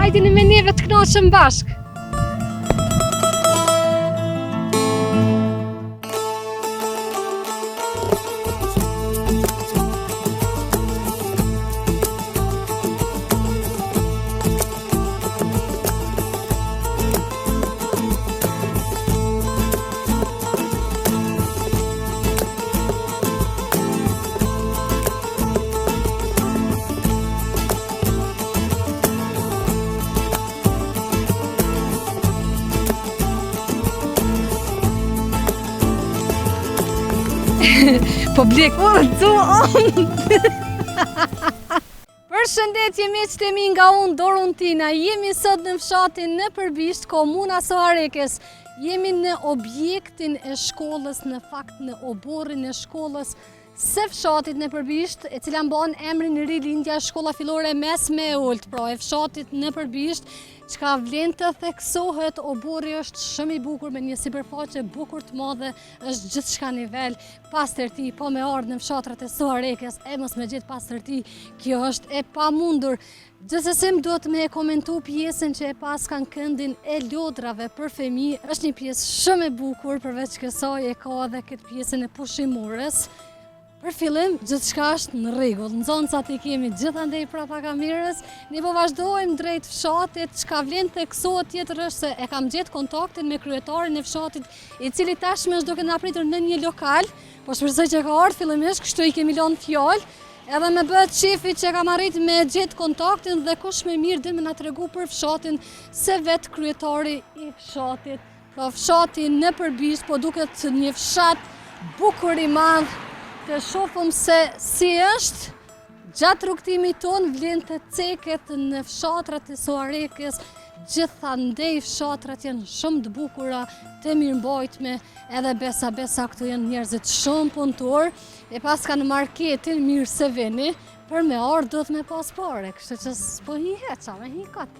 Hajdini me neve të knoqëm bashk. Po blek, Përshëndetje miqtë e mi nga unë Dorontina. Jemi sot në fshatin në Përbisht, komuna Soarekes. Jemi në objektin e shkollës, në fakt në oborrin e shkollës së fshatit në Përbisht, e cila mban emrin Rilindja Shkolla Fillore Mesme e Olt, pra e fshatit në Përbisht, çka vlen të theksohet. Oborri është shumë i bukur me një sipërfaqe bukur të madhe, është gjithçka nivel, pastërti, po me ardhë në fshatrat e Soarekes, e mos me gjetë pastërti, kjo është e pamundur. Gjithsesi duhet me komentu pjesën që e pas kanë këndin e lodrave për fëmijë. Është një pjesë shumë e bukur, përveç kësaj e ka edhe këtë pjesën e pushimores. Për fillim, gjithçka është në rregull. Nxënësat i kemi gjithandej prapa kamerës. Ne po vazhdojmë drejt fshatit. Çka vlen theksohet tjetër është se e kam gjetë kontaktin me kryetarin e fshatit, i cili tashmë është duke na pritur në një lokal, po shpresoj që ka ardhur fillimisht, kështu i kemi lënë fjalë. Edhe me bëhet shefi që kam arrit me gjetë kontaktin dhe kush më mirë dhe me na tregu për fshatin se vetë kryetari i fshatit. Pra fshati në Përbisht po duket një fshat bukur i madh. Të shofëm se si është, gjatë rrugtimit ton vlen të ceket në fshatrat e Soarekes, gjithandej fshatrat janë shumë të bukura, të mirëmbajtme, edhe besa këtu janë njerëzit shumë punëtor, e pas ka në marketin mirë se vini, për me ardhë do të me pas pare, kështë që s'po hi heqa, me hi katë.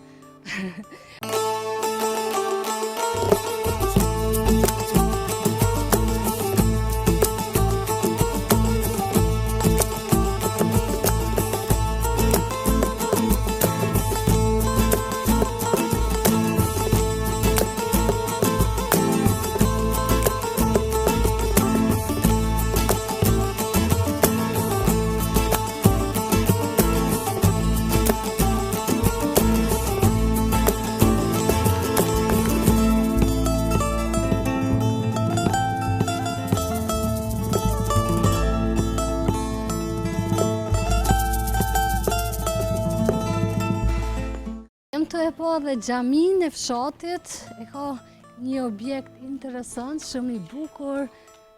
Të e po dhe xhamin e fshatit, e ka një objekt interesant, shumë i bukur,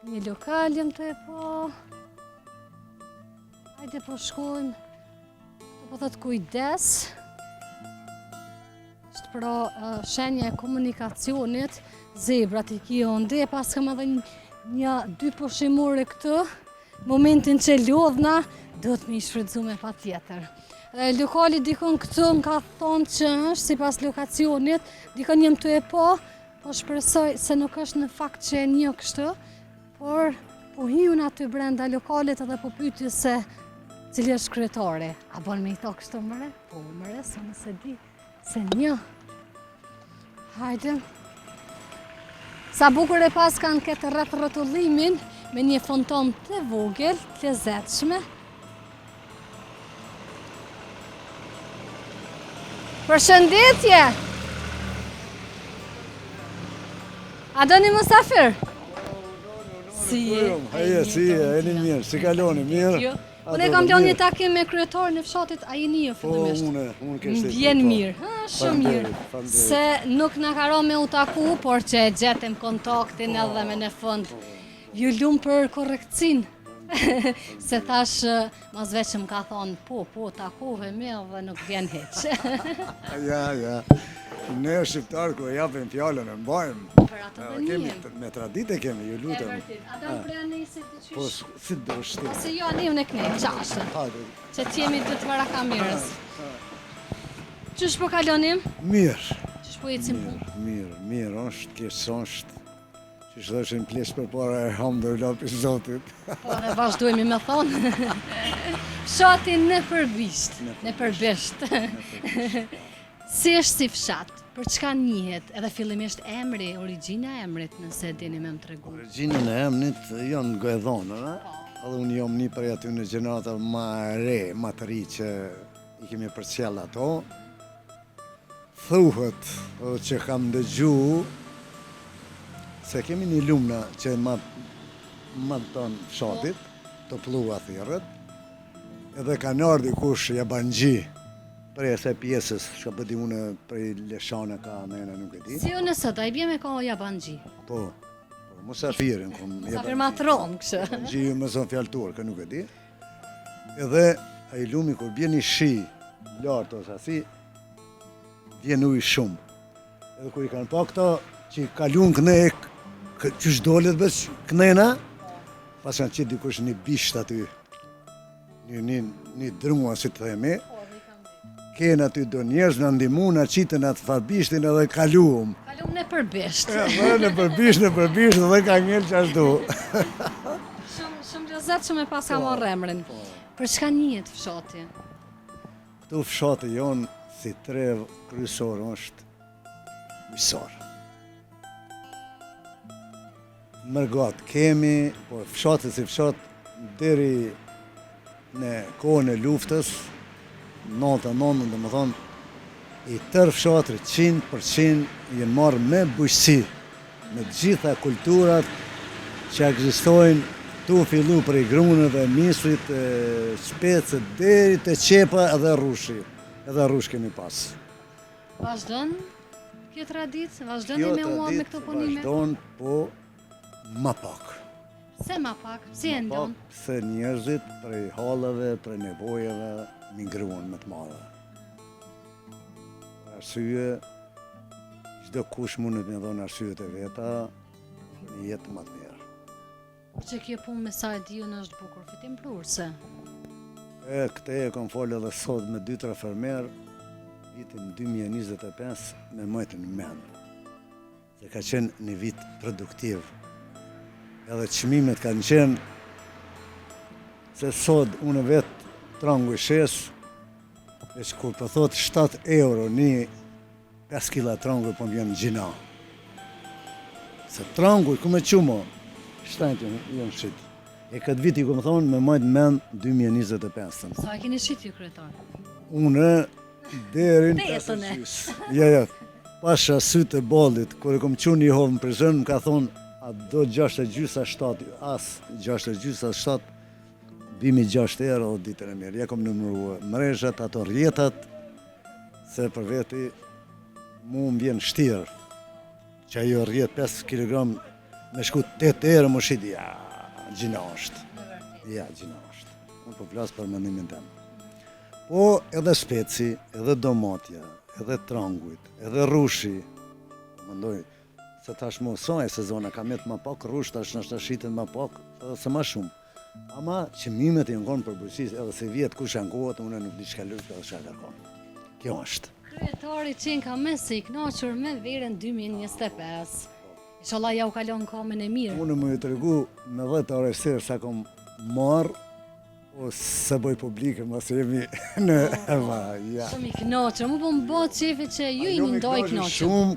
një lokal jam të e po. Hajde po shkojmë, të po thot kujdes. Është pra shenja e komunikacionit, zebrat i kjo ndi, e pas kam edhe dy pushimore këtë, momentin që lodhna, do të mi shfrytzu me pa tjetër. Lokali dikon këtu më ka thonë që është, si pas lokacionit, dikon jem të e po shpresoj se nuk është në fakt që e një kështu, por po hiun aty brenda lokalit edhe po pyti se cili është kryetari. A bon me i to kështu mëre? Po mëre, se nëse di se një. Hajde. Sa bukur e pas kanë këtë rrotullimin me një fonton të vogël, të lezetshme. Përshëndetje! A do një musafir? Si je? Haje, si je, e një mirë, si kaloni, mirë? Unë e kam lënë një takim me kryetarin e fshatit, a i një fillimisht? Unë kështë. M'vjen mirë, shumë mirë. Se nuk në karo me u taku, por që e gjetëm kontaktin edhe me në fund. Ju lumë për korekcin. Se thash, mas veç më ka thonë, po, takohemi dhe nuk vjen heq. Ja, ne shqiptarë ku e japim fjallën e mbajmë. Për ato dhe njëm. Me tradite kemi, ju lutëm. E vërtit, a do në prejnë si të qysh? Po, si të do shtim. Ose jo, anë unë e këne, qashën. Që t'jemi të të vara kamerës. Qysh po kalonim? Mirë. Qysh po jecim punë? Mirë, është, kjesë është. Që shë pjesë për para e hamdullah për Zotit. Po, ne vazhdojmë me thonë. Fshati në Përbisht. Si është si fshat? Për çka njihet? Edhe fillimisht emri, origjina e emrit, nëse dini me më tregu. Origjinën e emrit janë gojedhonën, edhe unë jam një prej aty në gjenerata ma re, ma të ri që i kemi përcjell ato. Thuhet që kam dëgju se kemi një lumna që ma të tonë fshatit, të plua thirët, edhe kanë ardhur dikush jabanxhi prej asaj pjesës, që bëdi unë prej Leshana ka nëjna nuk e di. Si unë sot, a i bje me ka jabanxhi? Po, musafirin. Musafir matron, kështë. Jabanxhi më zonë fjaltur, ka nuk e di. Edhe a i lumi, kur bje një shi lartë ose asi, vjen ujë shumë. Edhe kur i kanë pa këta, që i kalun kënej, që shdolet bës kënejna, pas kanë qitë dikush një bisht aty, një drua, si të themi, kena aty do njerëz në ndimu, në qitën atë farbishtin edhe kaluum. Kaluum në përbisht. Në përbisht, edhe ka njëllë që ashtu. Shumë lezet që me pas ka marrë emrin. Për çka njihet fshati? Këtu fshati jonë si trev kryesor është mysor. Mërgat kemi, po fshati si fshat deri në kohën e luftës, 99, dhe më thonë, i tërë fshatrit 100% jenë marrë me bujqësi, me gjitha kulturat që ekzistojnë, tu fillu për i grunë dhe misrit, shpecët, deri të qepa edhe rushi. Edhe rush kemi pas. Vazhdon kjo traditë? Vazhdoni me ua me këto punime? Vazhdon, po ma pak. Se ma pak? Si e ndon? Se njerëzit prej hallave, prej nevojave, migruan më të madhe. Arsye, çdo kush mundet me dhënë arsyet e veta për një jetë më të mirë. Që kjo punë me sa e di unë është bukur, fitim plurse. Këte e kom folë edhe sot me 2-3 fermer, vitin 2025 me mojtën mend. Se ka qenë një vit produktiv. Edhe çmimet kanë qenë se sot unë vetë trangu i shes, e që kur për thot 7 euro një 5 kila trangu për më vjen gjina. Se trangu i ku me qumo, 7 janë shqit. E këtë vit i ku më thonë me majtë men 2025. Sa e keni shqit ju kryetar? Unë derin Pesën e. Ja, pasha sytë e bolit, kur e kom qunë një hovë në prizën, më ka thonë, a do 6,7, as 6,7, bimi 6 euro ditën e mirë. Ja kom numëruar mrezhat, ato rjetat, se për veti mu më vjen shtirë, që ajo rjet 5 kg me shku 8 euro më shiti, ja, gjina është. Ja, gjina është. Unë po flasë për mendimin tem. Po edhe speci, edhe domatja, edhe trangujt, edhe rushi, mendoj, se tashmë sa e sezona ka met më pak rush, tash në shiten më pak, se më shumë. Ama që mimet i ngon për bujqësisë, edhe se vjetë kush ankohet, unë nuk di çka lësh edhe çka kërkon. Kjo është. Kryetari qenë ka me se i knaqur me verën 2025. Inshallah ja u kalon kohën e mirë. Unë më ju tregu me 10 orë sërë sa kom marrë, o se bëj publike, mas jemi në eva, ja. Shumë i knaqur, mu po më bëtë qefi që ju i një ndoj knaqur.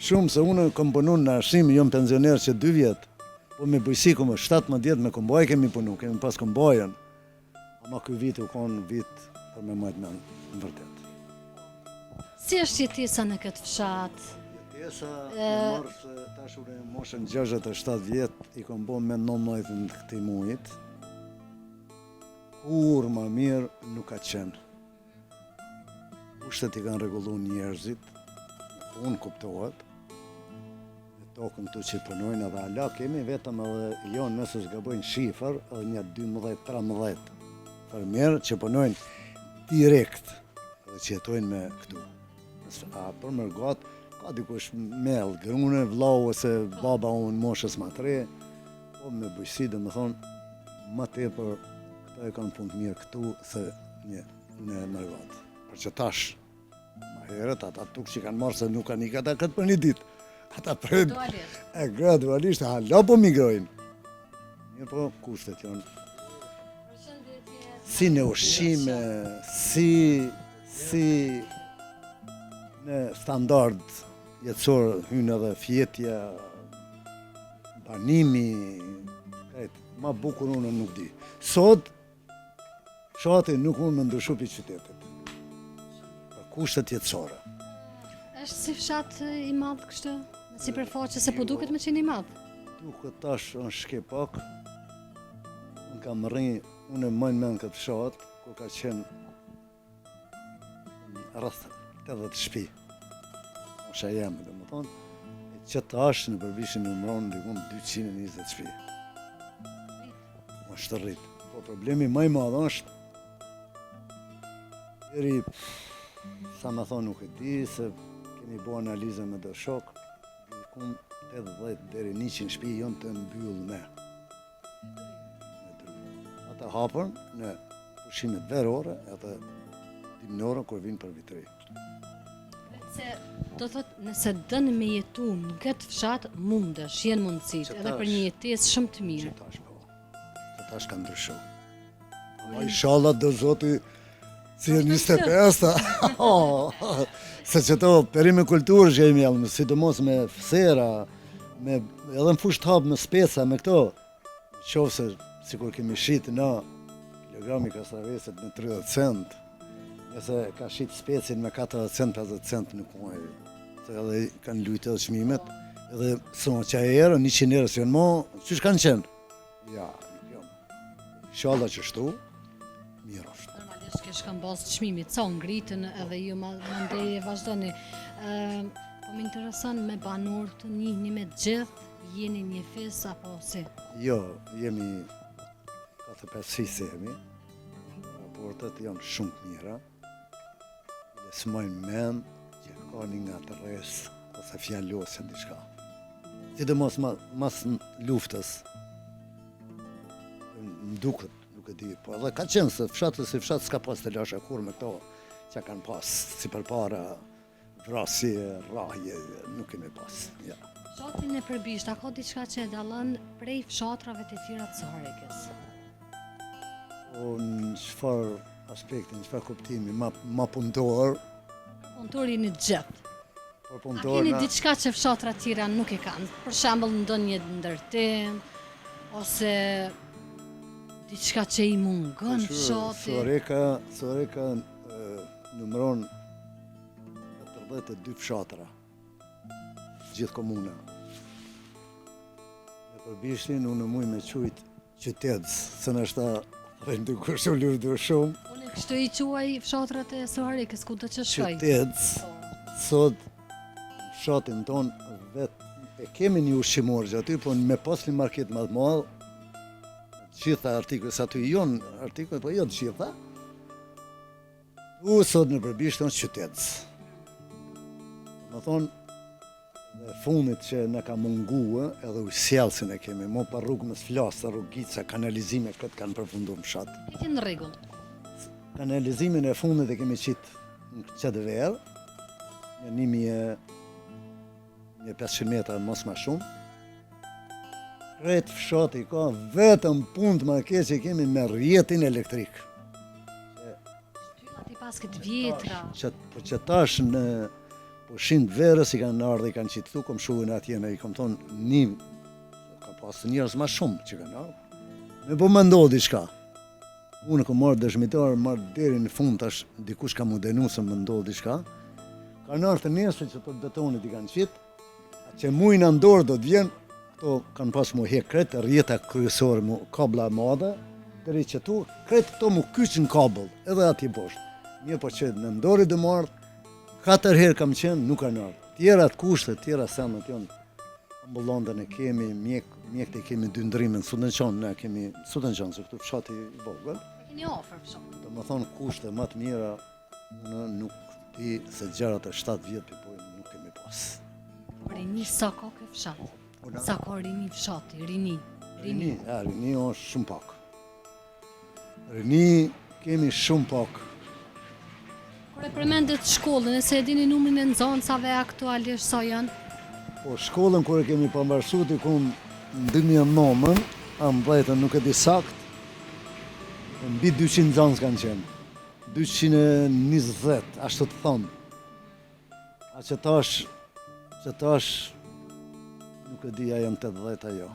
Shumë, se unë kom punu në arsim, jom pensioner që 2 vjetë. Po me bujësi këmë 17 me kombaj kemi punu, kemi pas kombajën. Ama këj vit u konë vit për me majtë në vërtet. Si është jetesa në këtë fshat? Jetesa, në marë se tash ure moshën 67 vjetë, i kom bo me 19 në këti mujit. Kur ma mirë nuk ka qenë. Kushtet i kanë regullu njerëzit, unë kuptohet, tokën të që punojnë edhe ala kemi vetëm edhe jo nëse s'gabojnë shifër edhe një 12-13 fermerë që punojnë direkt edhe që jetojnë me këtu. A për mërgat, ka dikush mell, grune, vlau ose baba unë moshës ma 3, po me bujësi dhe me thonë, ma tepër këta e kanë punë të mirë këtu se në mërgat. Për që tash, ma herët, ata tuk që kanë marrë se nuk kanë i këta këtë për një ditë. Ata pred, gradualisht, hala po migrojnë. Mirë po, kushtet janë. Si në ushqime, si në standard jetësor hynë edhe fjetja, banimi, ma bukur unë nuk di. Sot, fshati nuk unë më ndryshu për qytetit. Për kushtet jetësore. Është si fshat i madh kështu? Në sipërfaqe se po duket me qenë i madh? Duket tash është shke pak. Unë kam unë e majnë men këtë fshat, kur ka qenë rreth 80 shtëpi. Osha jemi, dhe më thonë, që tash në Përvishin numëron dikun 220 shtëpi. Është rrit. Po problemi më i madh është deri sa më thonë nuk e di se kemi bo analizën me do shok, dikun 80 deri 100 shtëpi janë të mbyll me. Ata hapën në pushimet verore edhe dimnore kur vinë për vitëri. Se do thot nëse dënë me jetu në këtë fshat mundesh, jenë mundësit, edhe për një jetesë shumë të mirë. Që tash po. Që tash ka ndryshu. Ama inshallah do zoti si e 25-ta. Se që to perime kulturë që jemi jelë, sidomos me fësera, edhe në fusht hapë me speca, me këto. Qofë se sikur kemi shitë na kilogrami kastraveset me 30 cent, nëse ka shit specin me 40 cent, 50 cent nuk muaj, se edhe kanë lujtë edhe çmimet, edhe së më që e erë, 100 erë s'janë mo, qysh kanë qenë? Ja, nuk jam. Inshallah që shtu, mirë është. Normalisht kesh kanë bazë çmimit, ca ngritën edhe ju mandej e vazhdoni. Po më intereson me banor të njihni me gjithë, jeni një fis apo si? Jo, jemi 4-5 fisë jemi, raportet janë shumë të mira, s'mojnë men që ka një nga të res ose fjallosën diçka. Sidomos mas luftës, më duket, nuk e di, po edhe ka qenë se fshatës si fshatë s'ka pas të lasha kur me këto që kanë pas si përpara vrasje, rrahje, nuk kemi pas. Ja. Fshatin e Përbisht, a ka diçka që e dallon prej fshatrave të tjera të Saharekës? Po në çfarë aspektin, në çfarë kuptimi, ma punëtor. Punëtori në gjithë. Por A punëtor keni diçka që fshatra tjera nuk e kanë? Për shembull ndonjë ndërtim ose diçka që i mungon fshati. Soreka numëron 42 fshatra. Gjithë komuna. Në Përbishtin unë muj me qujt qytetës, se në shta rëndu kërshtu luftu shumë. Unë kështu i quaj fshatrat e Saharekës, ku do që shkoj? Qytetës, sot fshatin ton vetë e kemi një ushqimor që aty, po me pas një market madh madh, gjitha artikuj, sa aty jonë artikuj, po jo të gjitha. Sot në Përbisht është qytetës. Më thonë, dhe fundit që në ka mungu, edhe ujësjelësin e kemi, mo pa rrugë më s'flasë, rrugica, kanalizime, këtë kanë përfundu më shatë. I në rregull. Kanalizimin e fundit e kemi qitë në qëtë verë, në 1500 metra mos ma shumë. Kretë fshati ka vetëm punë të marke që kemi me rjetin elektrik. Shtyllat i paskët vjetra. Po që tash në pushin të verës i kanë ardhe, i kanë qitë tu, kom shuën atjene, i kom thonë një, ka pas njerëz ma shumë që kanë ardhe. Me po më ndodhi diçka. Unë kom marrë dëshmitar, marrë deri në fund tash, dikush ka mu denu se më ndodhi diçka. Kanë ardhë të nesër që të betonit i kanë qitë, që mujnë ndorë do të vjenë, këto kanë pas mu hek kretë, rjeta kryesore mu kabla madhe, deri që tu, kretë këto mu kyqë në kabel, edhe ati poshtë. Mirë po që në ndori dhe marrë, 4 herë kam qenë, nuk kanë ardhë. Tjera të kushtet, tjera senet janë, ambulantën e kemi, mjekët e kemi dy ndrimin, Sudençan, ne kemi Sudençan, se këtu fshati i vogël. Keni ofër fshat. Do më thonë kushte më të mira, unë nuk di se gjarat e 7 vjetë pipojnë nuk kemi pas. Rini sa ka ke fshat? Sa ka rini fshati, rini? Rini është shumë pak. Rini kemi shumë pak. Kur e përmendet shkollën, nëse e dini numrin e nxënësave aktualisht sa janë? Po shkollën kur e kemi përmbarsu të kun në 2009, mbajtën nuk e di sakt, mbi 200 nxënës kanë qenë. 220, ashtu të thonë. që tash nuk e di a janë 80 ajo.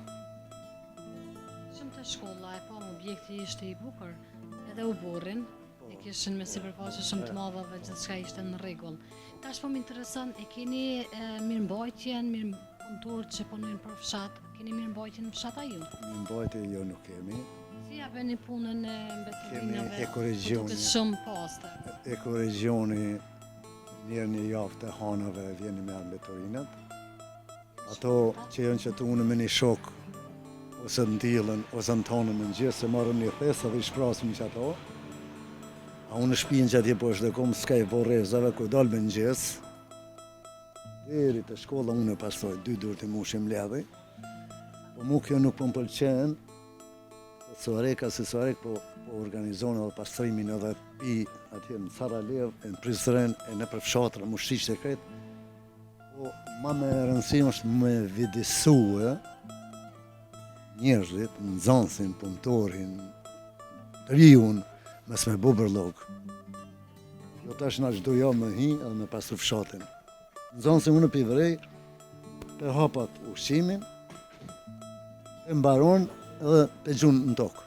Shumë të shkolla, e pa objekti ishte i bukur, edhe u burrin, e kishin me sipërfaqe shumë të madhe dhe gjithçka ishte në rregull. Tash po më intereson, e keni mirëmbajtjen, punëtorët që punojnë për fshat, keni mirëmbajtjen në fshat a ju? Mirëmbajtje jo nuk kemi. Si ja bëni punën e mbetërinave? Kemi ekoregjioni. Duket shumë pastër. Ekoregjioni njerë një javë të hanave vjeni me mbetërinat. Ato që janë që të unë me një shok, ose në tilën, ose në tonën në gjithë, se marrëm një thesë dhe i shprasim që ato. A unë shpinë që atje po është dhe kom s'ka i vorezave, ku dalë me në gjithë. Deri të shkolla unë e pasoj, 2 dur të mushim ledhi. Po mu kjo nuk po më pëlqen, Suareka si Suarek po organizonë edhe pastrimin edhe pi atje në Saralev, e në Prizren, e në për fshatra, mu shqiqë të kretë. Po ma me rëndësim është me vidisue njerëzit, nxënësin, punëtorin, riun, mes me buberlog. Jo tash na çdo javë me hi edhe me pastru fshatin. Nxënësin unë pivrej, pe hapat ushqimin, e mbaron edhe pe gjunë në tokë.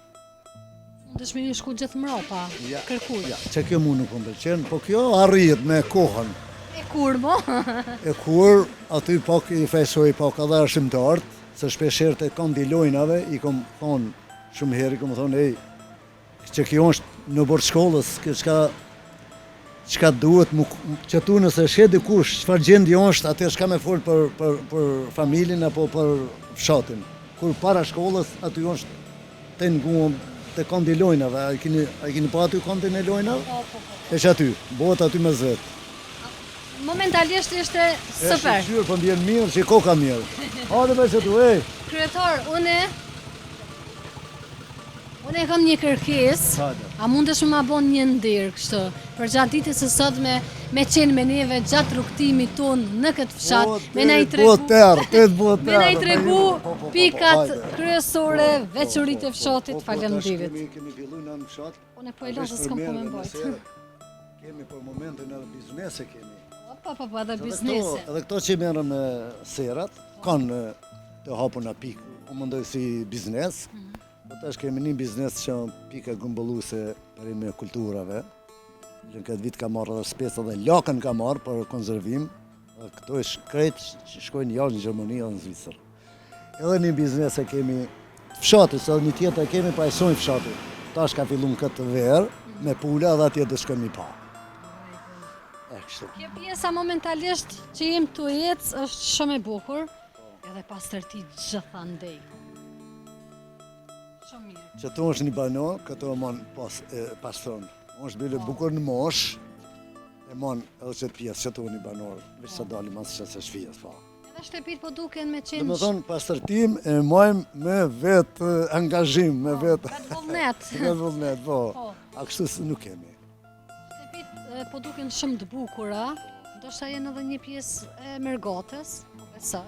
Dëshmini shku gjithë mrapa, kërkuj. Ja, që kjo mu nuk më pëlqen, po kjo arrijet me kohën. E kur mo? E kur, aty pak i fesoj pak edhe arsimtarët, se shpesher të kandilojnave, i kom thonë shumë herë, i kom thonë, që kjo është në bord shkollës, çka duhet, që tu nëse shke dikush, çfarë gjendje është, atë shka me folë për familjen apo për fshatin. Kur para shkollës, aty është të nguam të kandilojnave, a i keni pa aty kandin e lojnave? Po. E që aty, bëhet aty me zvetë. Momentalisht ishte super. E shqyrë, po ndjenë mirë, që i koka mirë. Hajde me që tu, ej! Kryetar, une kam një kërkes, a mundesh më ma bon një ndirë kështu, për gjatë ditës së sotme, me qenë me neve gjatë rrugtimit tonë në këtë fshat, me na i tregu pikat kryesore, veçoritë e fshatit, faleminderit. Kemi fillu në fshat. Unë po e lënë se s'kam po me mbajtë. Kemi për momentin edhe biznese kemi. Po, edhe biznese. Edhe këto që merrem me serat, kanë të hapur në pikë, u mendoj si biznes. Po tash kemi një biznes që pika gumbëlluse për me kulturave. Në këtë vit ka marrë edhe spesa dhe lakën ka marrë për konservim. Këto e shkret që shkojnë jashtë në Gjermani dhe në Zvicër. Edhe një biznes e kemi fshatit, edhe një tjetër kemi pa e sojnë fshatit. Tash ka fillu në këtë verë, me pula dhe atje dhe shkojnë një pa. Kjo pjesa momentalisht që jem të jetës është shumë e bukur, edhe pastërti gjitha ndej. Shumë mirë. Që to është një banor, këto e mon pastron. është bile bukur në mosh, e mon edhe qëtë pjesë, që to një banor, vishë sa dalim asë që se shfijes, pa. Edhe shtëpit po duken me qenë... Dhe me thonë, pastërtim e majmë me vetë angazhim, me vetë... Vetë vullnet. Vetë vullnet, po. A kështu nuk kemi. Shtëpit po duken shumë të bukura, ndoshta jenë edhe një pjesë e mërgatës, besoj,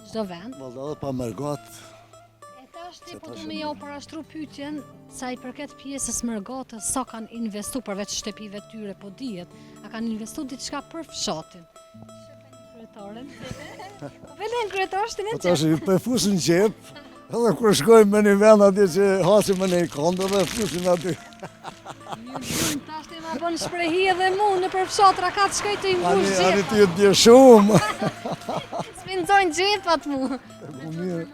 çdo vend. Vallë edhe pa mërgat. Ti po du me jau parashtru pyetjen sa i përket pjesës mërgatës, sa kanë investu përveç shtëpive tyre, po dihet, a kanë investu diçka për fshatin. Kryetaren. Velen kryetar shtin e qep. Po tash i përfusin qep, edhe kur shkojmë me një vend atje që hasim me një kondë dhe fusin aty. Tash ti ma bën shprehi edhe mu në për fshatra ka të shkoj të i mbush gjepat. Ani ty e t'je shumë. S'pinzojnë gjepat mu. Po mirë.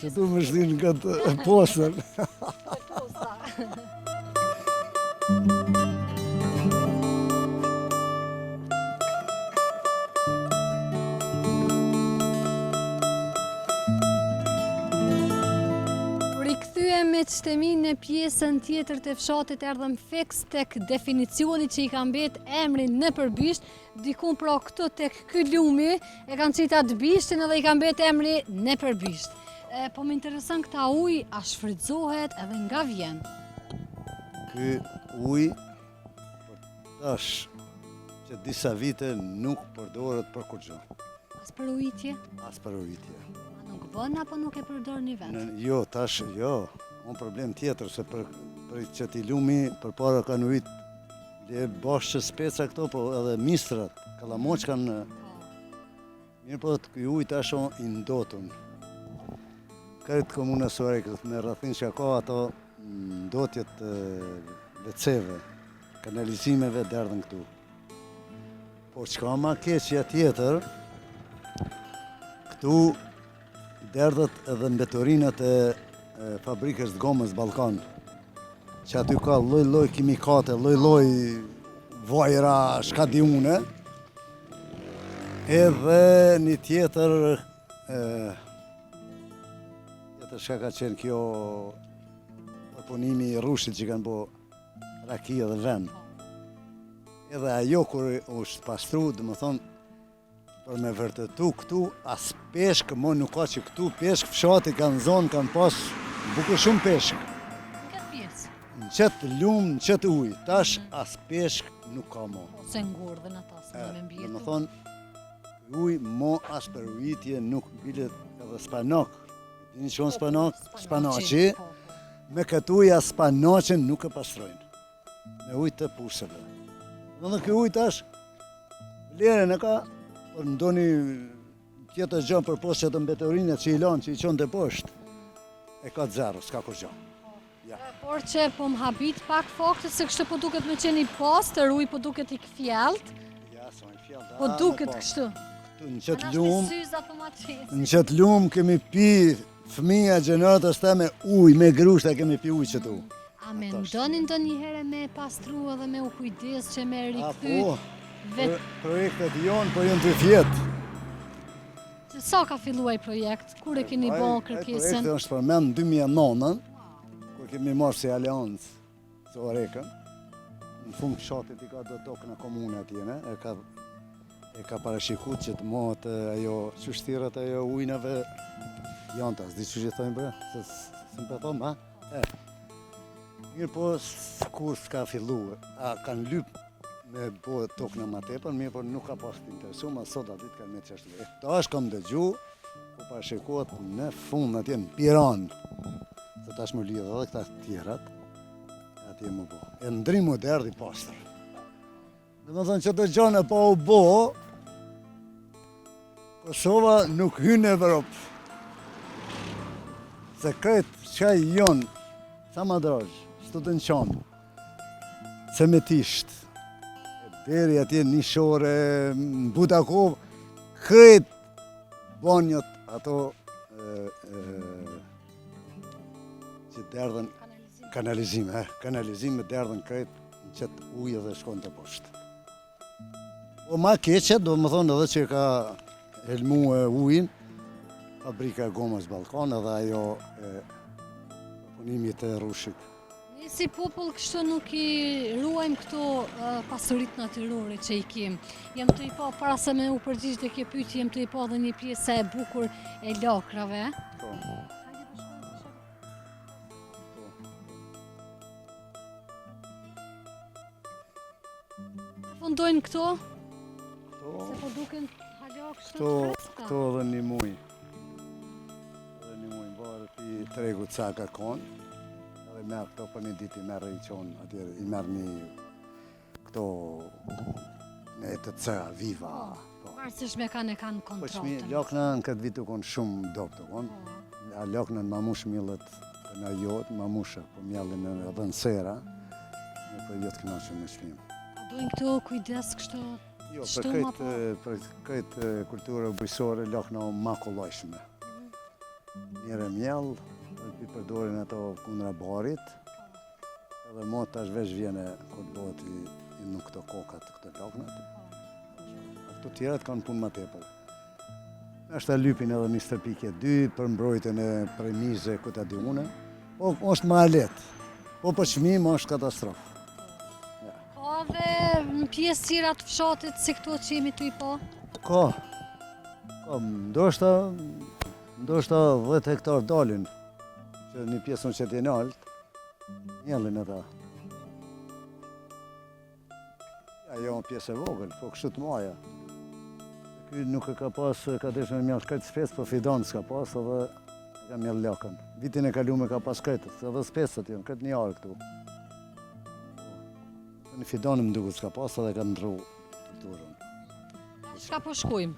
Që tu më shdinë këtë postën. Rikthyem me qëtemi në pjesën tjetër të fshatit erdhëm fiks tek definicioni që i kam bet emrin në përbisht, dikun pra këtu tek ky lumi e kanë citat bishtin edhe i kam bet emri në përbisht. Po më interesën këta uj, a shfrytëzohet edhe nga vjen? Ky uj, tash, që disa vite nuk përdoret për kur gjë. As për ujitje? As për ujitje. A nuk bën apo nuk e përdor një vend? Jo, tash, jo. Unë problem tjetër, se për që t'i lumi, për para kanë ujt, le bashkë që speca këto, po edhe mistrat, kalamoq kanë Mirë po të ky ujë tash o i ndotun. Këtë komuna Sorekës me rrethin që ka ato ndotjet WC-ve, kanalizimeve derdhen këtu. Po çka ma keqja tjetër, këtu derdhet edhe mbetorinat e fabrikës të gomës Ballkan. Që aty ka lloj-lloj kimikate, lloj-lloj vajra, shka di une. Edhe një tjetër shka ka qenë kjo oponimi i rrushit që kanë bo rakia dhe ven. Edhe ajo kur është pastru, dhe më thonë, për me vërtetu këtu, as peshk, mo nuk ka që këtu peshk, fshati kanë zonë, kanë pas bukur shumë peshk. Këtë pjesë. Në qëtë lumë, në qëtë ujë, tash as peshk nuk ka mo. Ose ngurë dhe në ta, se në me mbjetu. Dhe më thonë, ujë mo as për ujitje nuk bilet edhe spanak. Dini që onë spanak? Spanaci. Me këtë ujë as spanacin nuk e pastrojnë. Me ujë të pusëve. Dhe kjo ujë tash, lere në ka, për ndoni tjetër gjën për poshtë që të mbetorinja që i lanë, që i qonë të poshtë, e ka zero, s'ka kur gjën. Ja. Por që po më habit pak faktët se kështë po duket me qenë i pastër, ujë po duket i këfjelt, Ja, sa i fjallë. po duket kështu. Në qëtë lumë, Syz automatisht. në qëtë lumë kemi pi fëmija gjeneratës të me ujë, me grushta kemi pi ujë qëtu. A me ndoni ndonjëherë me pastru edhe me u kujdes që me A rikthy po, vet projektet jonë, po jonë të fjetë. që sa ka filluar projekt, kur e keni bo kërkesën? Projekte është përmen 2009, kur kemi marrë si aleancë Sorekën. Në fund fshatit i ka do tokë në komune atjene, e ka parashikut që të mohët ajo qështirat ajo ujnave janta, s'di që që thojnë bre, se më për thomë, ha? Mirë po, kur s'ka fillu, a kanë lypë me bo tokë në ma tepër, mirë po nuk ka pas të interesu, ma sot atit kanë me qështu. E tash kam dëgju, po parashikohet në fund atje në Piran, se tash më lidhë edhe këta tjerat, atje më bo. E ndrim më derdi pastër. Dhe më thonë që të gjane pa u bo, Kosova nuk hynë në Evropë. Se këtë qaj jonë, sa ma drajë, së të në qanë, cemetisht, deri atje nishore, në Budakov, këtë banjot ato që derdhen kanalizime derdhen këtë në qëtë ujë dhe shkon të poshtë. Po ma keqet, do më thonë edhe që ka helmu ujin, fabrika gomës Ballkan edhe ajo punimit e rrushit. Ne si popull kështu nuk i ruajmë këto pasurit natyrore që i kem. Jem të i pa, para se me u përgjigj dhe kjo pyetje, jem të i pa dhe një pjesë e bukur e lakrave. Po. Fundojnë këto, Këto, se po duken hala kështu këto, të freska. këto edhe një muj. Edhe një muj, barë pi tregu ca ka konë, edhe merë këto për një dit i merë i qonë, atje i merë një këto me të ca, viva. Po. Varësisht me kanë Po qmi, kontratën. lakna në këtë vitu konë shumë dopë të konë. A lakna në mamush millet në jotë, mamusha, po mjallin edhe në sera, një për jotë kënaqën në shpim. A dojnë këto kujdes kështu? Jo, Shtuma, për këtë kulturë bujësore lakna o ma kollajshme. Njëre mjallë, i përdorin ato kundra barit, edhe mo tash veç vjene kur bëhet i nuk këto kokat, këto laknat. Këto tjerat kanë punë ma tepër. Është ta lypin edhe një stërpike 2 për mbrojtjen e premize ku ta di une. Po është ma letë. Po për çmim është katastrofë. Ka dhe në pjesë tjera të fshatit si këto që jemi të i pa? Ka, ndoshta 10 hektar dalin, që një pjesë në qëtë jenë altë, njëllin e ta. Ja, jo në pjesë e vogël, po kështu të maja. Ky nuk e ka pas, ka desh me mjallë këtë spesë, po fidan s'ka pas, edhe e ka mjallë lakën. Vitin e kalume ka pas këtës, edhe spesët janë, këtë një arë këtu. Në fidanë më duket s'ka pas, edhe ka ndru kulturën. Shka po shkojmë?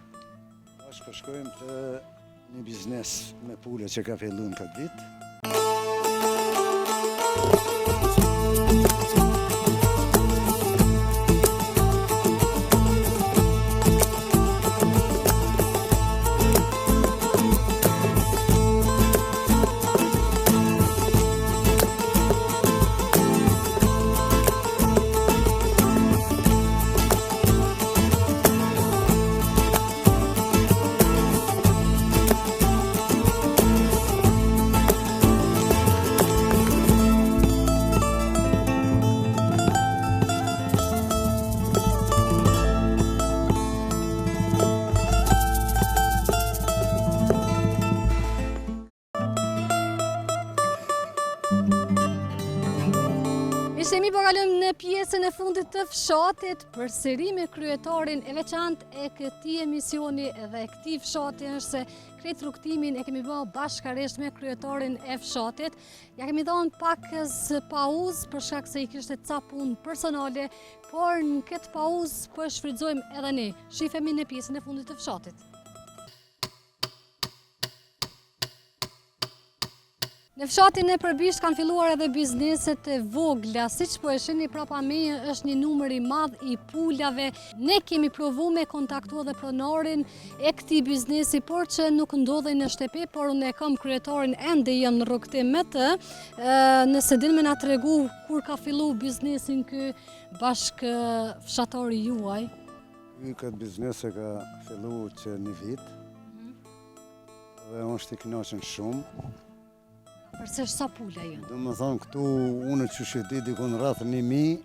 Tash përshkojmë të një biznes me pule që ka filluar në këtë vit. Ishemi po kalojmë në pjesën e fundit të fshatit, përsëri me kryetarin e veçantë e këtij emisioni dhe e këtij fshati është se krejt rrugtimin e kemi bërë bashkërisht me kryetarin e fshatit. Ja kemi dhënë pak pauzë për shkak se I kishte ca punë personale, por në këtë pauzë po e shfrytëzojmë edhe ne. Shifemi në pjesën e fundit të fshatit. Në fshatin e Përbisht kanë filluar edhe bizneset e vogla, siç po e shihni prapa meje është një numër I madh I pulave. Ne kemi provuar me kontaktu edhe pronarin e këtij biznesi, por që nuk ndodhej në shtëpi, por unë e kam kryetarin ende jam në rrugtim me të. Nëse din me na tregu kur ka filluar biznesin ky bashkë fshatari juaj. Këtë biznes e ka filluar që një vit. Dhe unë është I kënaqur shumë. Përse sa pula jënë? Do më thonë këtu unë që shëti dikon rreth 1000,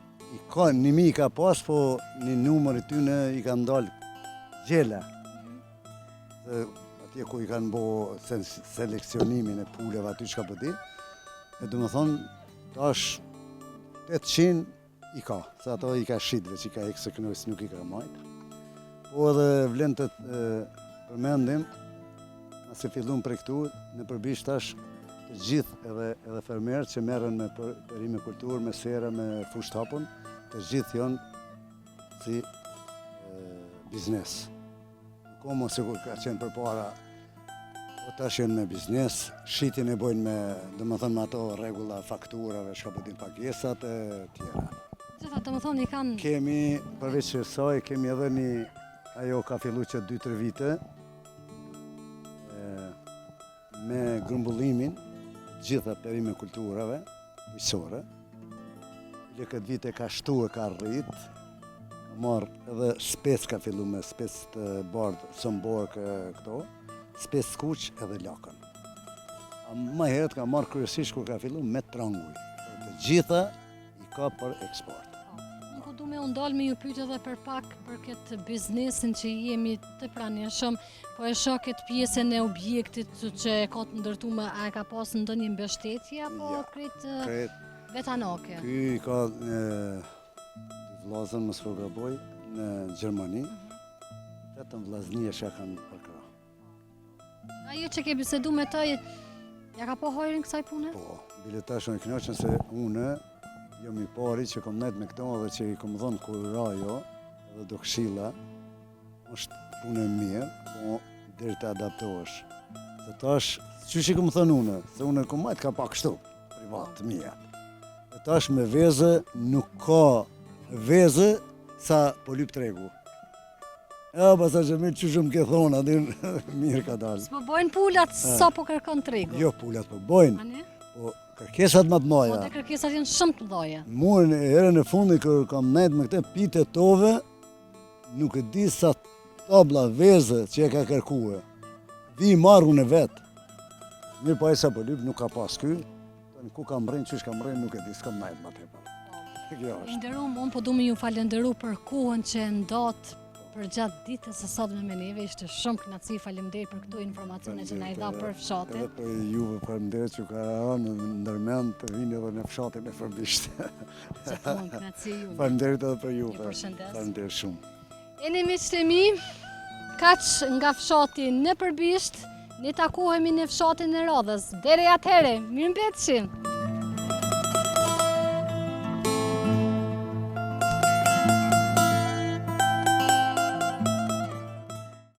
1000 ka pas, po një numër I tyne I ka ndalë gjela. Dhe atje ku I kanë bo seleksionimin e puleve aty që ka pëti. E do më thonë, tash 800 I ka, se ato I ka shitve që I ka ekse kënojës nuk I ka majtë. Po edhe vlen të përmendim, nëse fillun për këtu, në Përbisht tash, të gjithë edhe fermerë që merren me perimekulturë, me sera, me fushtapun, të gjithë janë si biznes. Nuk mos se kur ka qenë përpara, po tash janë me biznes, shitjen e bojnë me, domethënë me ato rregulla fakturave, shkapëtim pagesat e tjera. Gjitha domethënë I kanë Kemi përveç kësaj kemi edhe një ajo ka filluar që 2-3 vite me grumbullimin gjitha perimekulturave bujqësore. Këtë vit e ka shtu e ka rrit, ka marrë edhe spec ka fillu me spec të bardhë, sëmborë këto, spec kuq edhe lakën. Më herët ka marrë kryesisht kur ka fillu me tranguj. Të gjitha I ka për eksport. Nuk du me undal me ju pyet edhe për pak për këtë biznesin që jemi të pranishëm, po e shoh këtë pjesën e objektit që e ka të ndërtuar, a e ka pas ndonjë mbështetje apo Ja, krejt vetanake? Ky I ka vllazën mos po gaboj në Gjermani. Vetëm vllaznia që kanë përkrah. Ajo që ke bisedu me të, ja ka po hojrin kësaj pune? Po, bile tash unë kënaqem se unë jam I pari që kom nejt me këto dhe që I kom dhënë kurajo edhe do këshilla, është punë e mirë, po deri të adaptohesh. Se tash, qysh I kom thënë unë, se unë kom majt ka pak kështu, privat, të mija. E tash me veze nuk ka veze sa po lyp tregu. Ja, pasa që mirë qysh më ke thonë, adin mirë ka dalë. S'po bojnë pulat sa po kërkon tregu? Jo, pulat po bojnë, Ani? po kërkesat më të Po mëdha. dhe kërkesat janë shumë të mëdha. Mua në herën e fundit kër kam nejt me këte pite tove, nuk e di sa tabla veze që e ka kërkue. Vi marru në vetë. Mirë po e sa po lyp, nuk ka pas ky. Ku kam rrinë, qysh kam rrinë, nuk e di, s'kam nejt ma tepër. Kjo është. Nderuam, unë po du me ju falenderu për kohën që e ndot për gjatë ditës së sotme me neve. Ishte shumë kënaqësi, faleminderit për këto informacione që na I dha për fshatin. Edhe për juve faleminderit që ka rënë në ndërmend të vini edhe në fshatin e Përbisht. Gjithmonë kënaqësi ju. Faleminderit edhe për Ju juve. përshëndes. Faleminderit shumë. Jeni miqtë e mi, kaq nga fshati në Përbisht, ne takohemi në fshatin e Radhës. Deri atëherë, mirëmbëjtje.